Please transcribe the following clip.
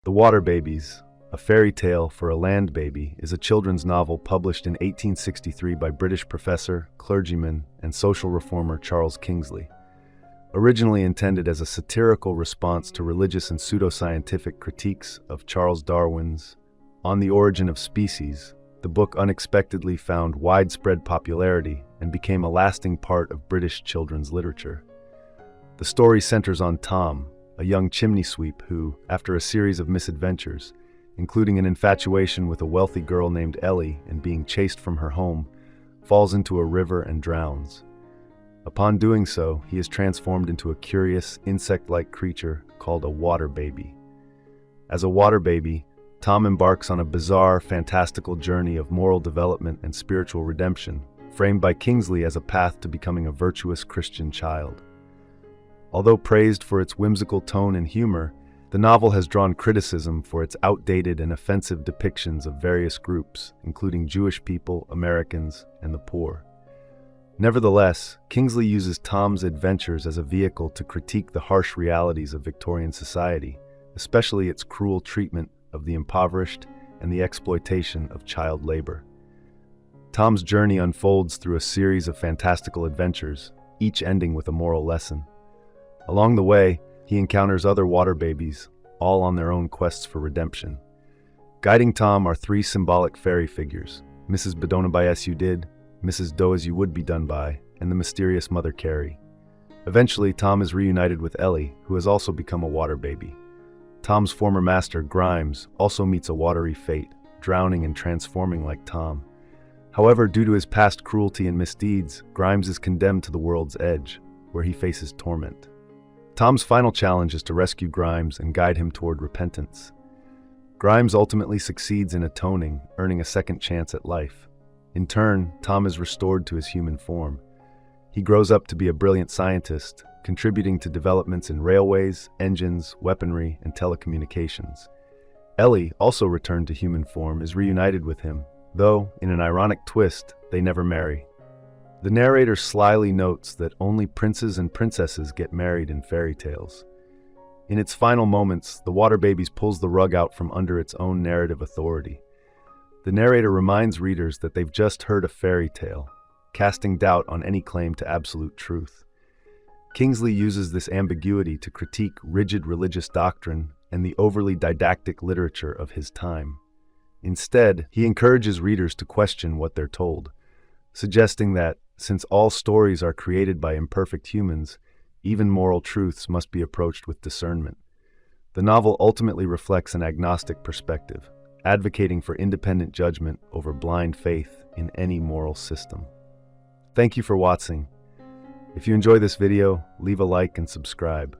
The Water Babies, A Fairy Tale for a Land Baby, is a children's novel published in 1863 by British professor, clergyman, and social reformer Charles Kingsley. Originally intended as a satirical response to religious and pseudoscientific critiques of Charles Darwin's On the Origin of Species, the book unexpectedly found widespread popularity and became a lasting part of British children's literature. The story centers on Tom, a young chimney sweep who, after a series of misadventures, including an infatuation with a wealthy girl named Ellie and being chased from her home, falls into a river and drowns. Upon doing so, he is transformed into a curious, insect-like creature called a water baby. As a water baby, Tom embarks on a bizarre, fantastical journey of moral development and spiritual redemption, framed by Kingsley as a path to becoming a virtuous Christian child. Although praised for its whimsical tone and humor, the novel has drawn criticism for its outdated and offensive depictions of various groups, including Jewish people, Americans, and the poor. Nevertheless, Kingsley uses Tom's adventures as a vehicle to critique the harsh realities of Victorian society, especially its cruel treatment of the impoverished and the exploitation of child labor. Tom's journey unfolds through a series of fantastical adventures, each ending with a moral lesson. Along the way, he encounters other water babies, all on their own quests for redemption. Guiding Tom are three symbolic fairy figures: Mrs. Bedona by as you did, Mrs. Do as you would be done by, and the mysterious Mother Carey. Eventually, Tom is reunited with Ellie, who has also become a water baby. Tom's former master, Grimes, also meets a watery fate, drowning and transforming like Tom. However, due to his past cruelty and misdeeds, Grimes is condemned to the world's edge, where he faces torment. Tom's final challenge is to rescue Grimes and guide him toward repentance. Grimes ultimately succeeds in atoning, earning a second chance at life. In turn, Tom is restored to his human form. He grows up to be a brilliant scientist, contributing to developments in railways, engines, weaponry, and telecommunications. Ellie, also returned to human form, is reunited with him, though, in an ironic twist, they never marry. The narrator slyly notes that only princes and princesses get married in fairy tales. In its final moments, the Water Babies pulls the rug out from under its own narrative authority. The narrator reminds readers that they've just heard a fairy tale, casting doubt on any claim to absolute truth. Kingsley uses this ambiguity to critique rigid religious doctrine and the overly didactic literature of his time. Instead, he encourages readers to question what they're told, suggesting that, since all stories are created by imperfect humans, even moral truths must be approached with discernment. The novel ultimately reflects an agnostic perspective, advocating for independent judgment over blind faith in any moral system. Thank you for watching. If you enjoy this video, leave a like and subscribe.